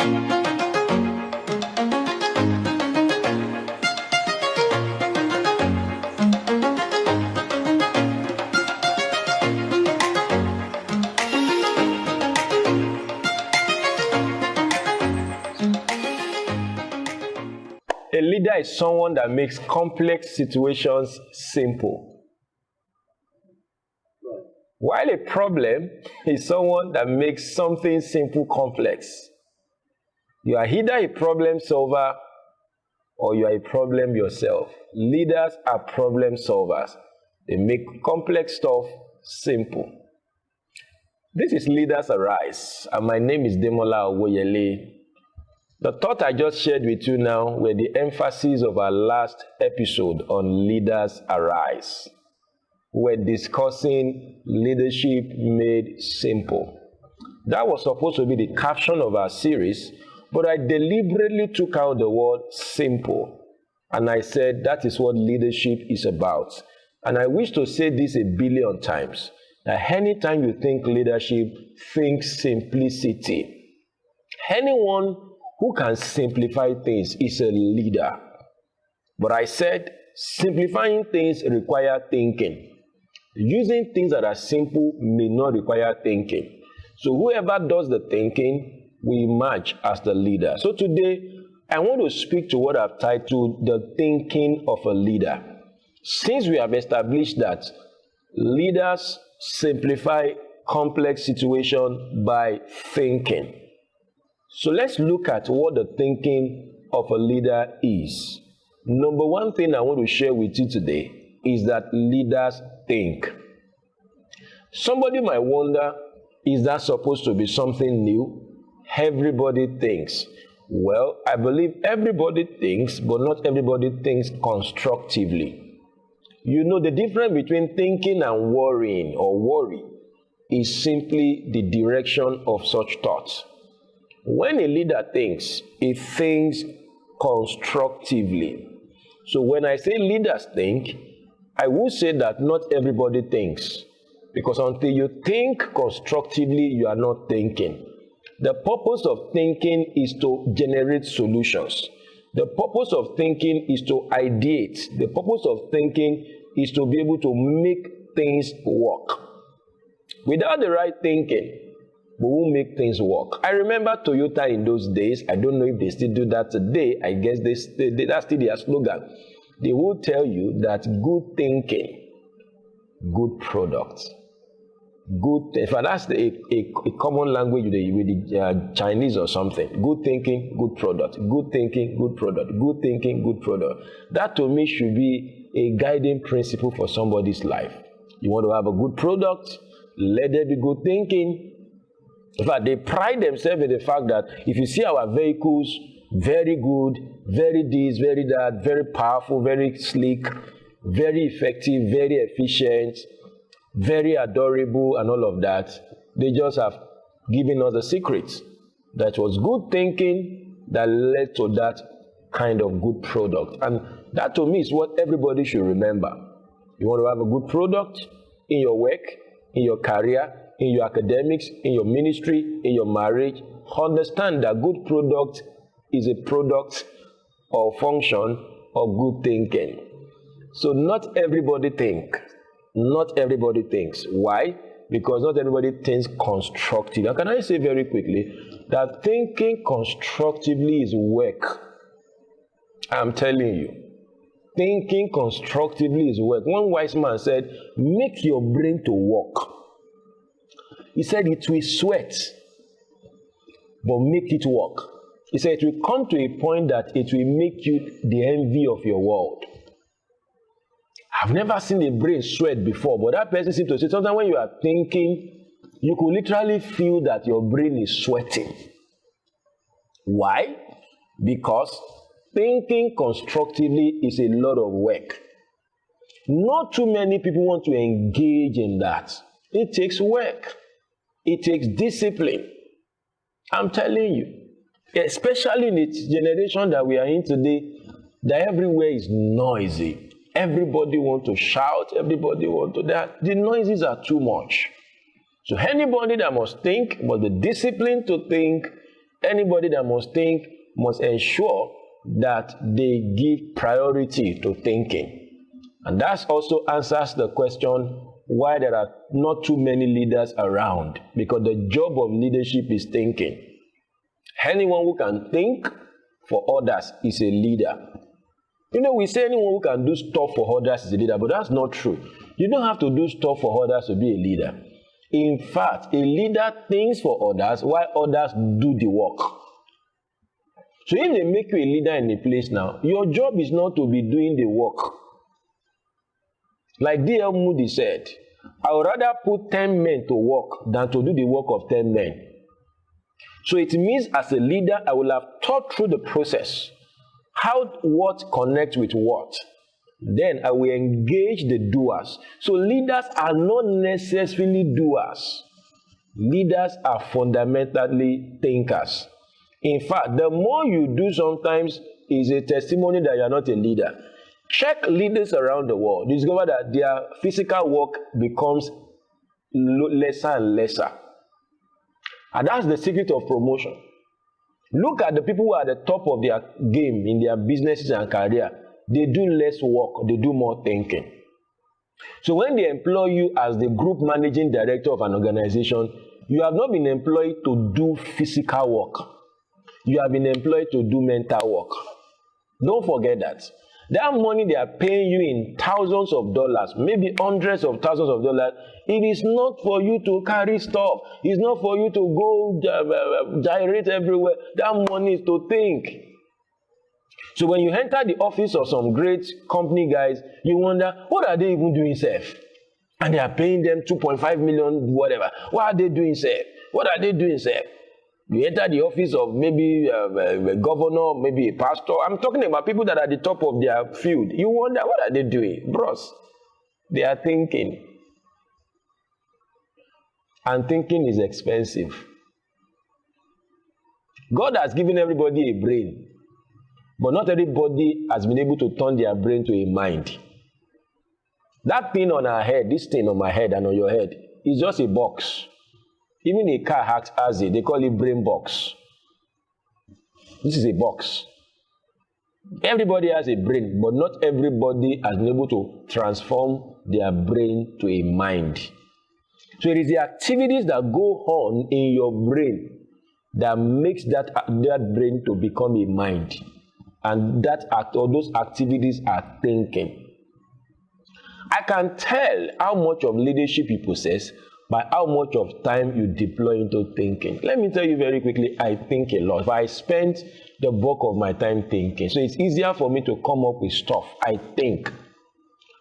A leader is someone that makes complex situations simple. While a problem is someone that makes something simple complex. You are either a problem solver or you are a problem yourself. Leaders are problem solvers. They make complex stuff simple. This is Leaders Arise, and my name is Demola Awoyele. The thought I just shared with you now were the emphasis of our last episode on Leaders Arise. We're discussing leadership made simple. That was supposed to be the caption of our series, but I deliberately took out the word simple. And I said that is what leadership is about. And I wish to say this a billion times, that anytime you think leadership, think simplicity. Anyone who can simplify things is a leader. But I said simplifying things require thinking. Using things that are simple may not require thinking. So whoever does the thinking will emerge as the leader. So today, I want to speak to what I've titled the thinking of a leader. Since we have established that leaders simplify complex situations by thinking. So let's look at what the thinking of a leader is. Number one thing I want to share with you today is that leaders think. Somebody might wonder, is that supposed to be something new? Everybody thinks. Well, I believe everybody thinks, but not everybody thinks constructively. You know, the difference between thinking and worrying or worry is simply the direction of such thoughts. When a leader thinks, he thinks constructively. So when I say leaders think, I would say that not everybody thinks. Because until you think constructively, you are not thinking. The purpose of thinking is to generate solutions. The purpose of thinking is to ideate. The purpose of thinking is to be able to make things work. Without the right thinking, we will make things work. I remember Toyota in those days. I don't know if they still do that today. I guess that's still their slogan. They will tell you that good thinking, good product. In fact, that's a common language with the Chinese or something. Good thinking, good product. Good thinking, good product. Good thinking, good product. That to me should be a guiding principle for somebody's life. You want to have a good product, let there be good thinking. In fact, they pride themselves in the fact that if you see our vehicles, very good, very this, very that, very powerful, very sleek, very effective, very efficient, very adorable, and all of that, they just have given us the secrets. That was good thinking that led to that kind of good product. And that to me is what everybody should remember. You want to have a good product in your work, in your career, in your academics, in your ministry, in your marriage. Understand that good product is a product or function of good thinking. So not everybody thinks. Not everybody thinks. Why? Because not everybody thinks constructively. And can I say very quickly that thinking constructively is work? I'm telling you. Thinking constructively is work. One wise man said, make your brain to work. He said it will sweat, but make it work. He said it will come to a point that it will make you the envy of your world. I've never seen a brain sweat before, but that person seems to say sometimes when you are thinking, you could literally feel that your brain is sweating. Why? Because thinking constructively is a lot of work. Not too many people want to engage in that. It takes work. It takes discipline. I'm telling you, especially in the generation that we are in today, that everywhere is noisy. Everybody wants to shout. Everybody wants to that. The noises are too much. So anybody that must think, must be disciplined to think, Anybody that must think must ensure that they give priority to thinking. And that also answers the question why there are not too many leaders around, because the job of leadership is thinking. Anyone who can think for others is a leader. You know, we say anyone who can do stuff for others is a leader, but that's not true. You don't have to do stuff for others to be a leader. In fact, a leader thinks for others while others do the work. So if they make you a leader in a place now, your job is not to be doing the work. Like D.L. Moody said, I would rather put 10 men to work than to do the work of 10 men. So it means as a leader, I will have thought through the process. How what connects with what? Then I will engage the doers. So leaders are not necessarily doers. Leaders are fundamentally thinkers. In fact, the more you do sometimes is a testimony that you are not a leader. Check leaders around the world. Discover that their physical work becomes lesser and lesser. And that's the secret of promotion. Look at the people who are at the top of their game in their businesses and career. They do less work, they do more thinking. So when they employ you as the group managing director of an organization, you have not been employed to do physical work. You have been employed to do mental work. Don't forget that. That money they are paying you in thousands of dollars, maybe hundreds of thousands of dollars, it is not for you to carry stuff. It's not for you to go gyrate everywhere. That money is to think. So when you enter the office of some great company guys, you wonder, what are they even doing safe? And they are paying them 2.5 million, whatever. What are they doing safe? What are they doing safe? You enter the office of maybe a governor, maybe a pastor. I'm talking about people that are at the top of their field. You wonder, what are they doing? Bros, they are thinking. And thinking is expensive. God has given everybody a brain. But not everybody has been able to turn their brain to a mind. That thing on our head, this thing on my head and on your head, is just a box. Even a car has it. They call it brain box. This is a box. Everybody has a brain, but not everybody has been able to transform their brain to a mind. So it is the activities that go on in your brain that makes that brain to become a mind. And that act or those activities are thinking. I can tell how much of leadership you possess by how much of time you deploy into thinking. Let me tell you very quickly, I think a lot. I spent the bulk of my time thinking. So it's easier for me to come up with stuff. I think.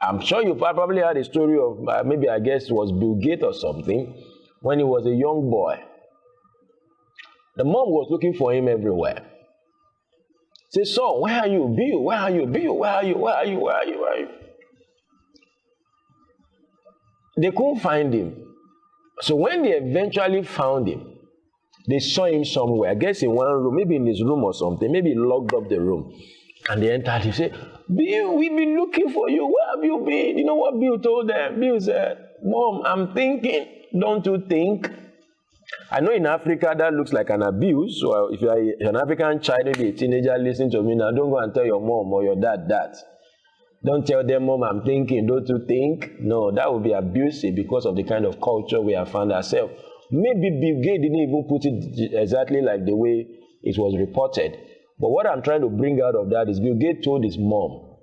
I'm sure you probably heard a story of, maybe I guess it was Bill Gates or something, when he was a young boy. The mom was looking for him everywhere. Say, son, where are you? Bill, where are you? Bill, where are you? Where are you? Where are you? Where are you? They couldn't find him. So when they eventually found him, they saw him somewhere, I guess in one room, maybe in his room or something, maybe he locked up the room. And they entered, he said, Bill, we've been looking for you. Where have you been? You know what Bill told them? Bill said, Mom, I'm thinking. Don't you think? I know in Africa that looks like an abuse. So if you're an African child, maybe a teenager, listen to me now. Don't go and tell your mom or your dad that. Don't tell them, Mom, I'm thinking. Don't you think? No, that would be abusive because of the kind of culture we have found ourselves. Maybe Bill Gates didn't even put it exactly like the way it was reported. But what I'm trying to bring out of that is Bill Gates told his mom,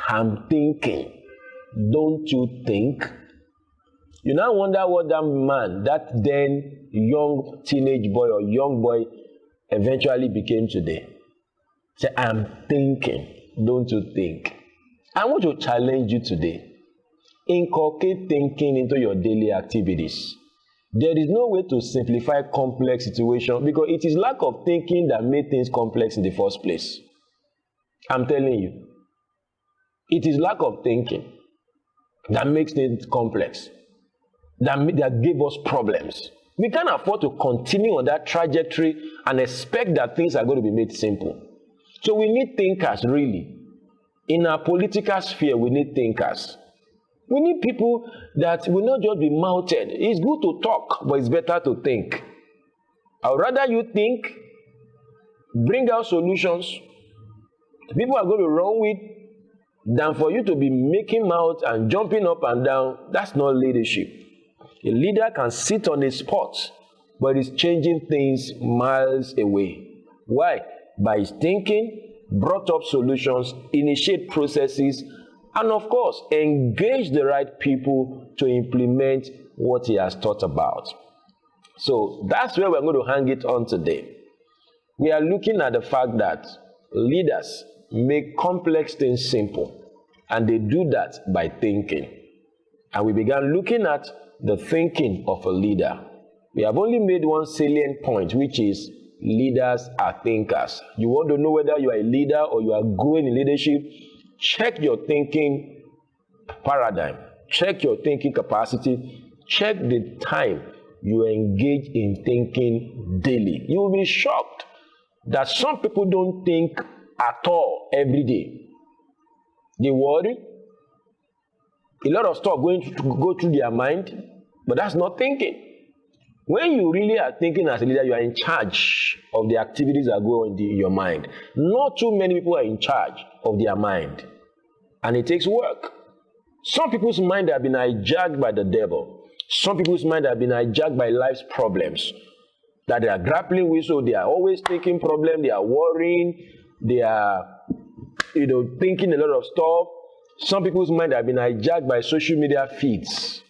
I'm thinking. Don't you think? You now wonder what that man, that then young teenage boy or young boy eventually became today. Say, I'm thinking. Don't you think? I want to challenge you today. Inculcate thinking into your daily activities. There is no way to simplify complex situations because it is lack of thinking that made things complex in the first place. I'm telling you. It is lack of thinking that makes things complex, that gave us problems. We can't afford to continue on that trajectory and expect that things are going to be made simple. So we need thinkers, really. In our political sphere, we need thinkers. We need people that will not just be mouthed. It's good to talk, but it's better to think. I would rather you think, bring out solutions people are going to run with, than for you to be making mouth and jumping up and down. That's not leadership. A leader can sit on a spot, but is changing things miles away. Why? By his thinking, brought up solutions, initiate processes, and of course, engage the right people to implement what he has thought about. So that's where we're going to hang it on today. We are looking at the fact that leaders make complex things simple, and they do that by thinking. And we began looking at the thinking of a leader. We have only made one salient point, which is leaders are thinkers. You want to know whether you are a leader or you are growing in leadership, check your thinking paradigm, check your thinking capacity, check the time you engage in thinking daily. You will be shocked that some people don't think at all every day. They worry. A lot of stuff going to go through their mind, but that's not thinking. When you really are thinking as a leader, you are in charge of the activities that go on in your mind. Not too many people are in charge of their mind, and it takes work. Some people's mind have been hijacked by the devil. Some people's mind have been hijacked by life's problems that they are grappling with, so they are always thinking problems, they are worrying, they are thinking a lot of stuff. Some people's mind have been hijacked by social media feeds.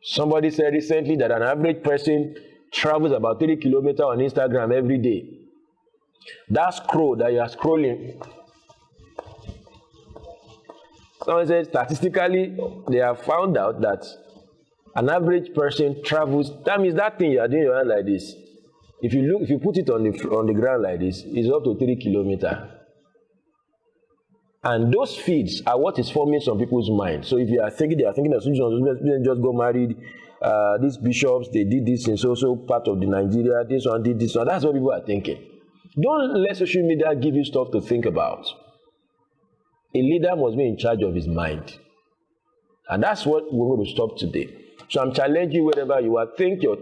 Somebody said recently that an average person travels about 3 kilometers on Instagram every day. That scroll that you are scrolling, someone said statistically they have found out that an average person travels, that means that thing you are doing your hand like this. If you put it on the ground like this, it's up to 3 kilometers. And those feeds are what is forming some people's mind. So if they are thinking that students just got married, these bishops, they did this in so part of the Nigeria, this one did this one. That's what people are thinking. Don't let social media give you stuff to think about. A leader must be in charge of his mind. And that's what we're going to stop today. So I'm challenging you wherever you are, take your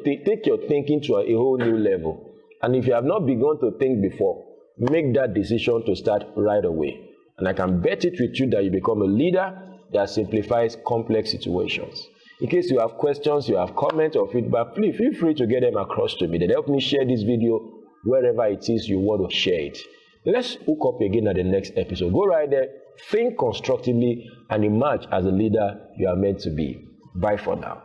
thinking to a whole new level. And if you have not begun to think before, make that decision to start right away. And I can bet it with you that you become a leader that simplifies complex situations. In case you have questions, you have comments or feedback, please feel free to get them across to me. Then help me share this video wherever it is you want to share it. Let's hook up again at the next episode. Go right there, think constructively, and emerge as a leader you are meant to be. Bye for now.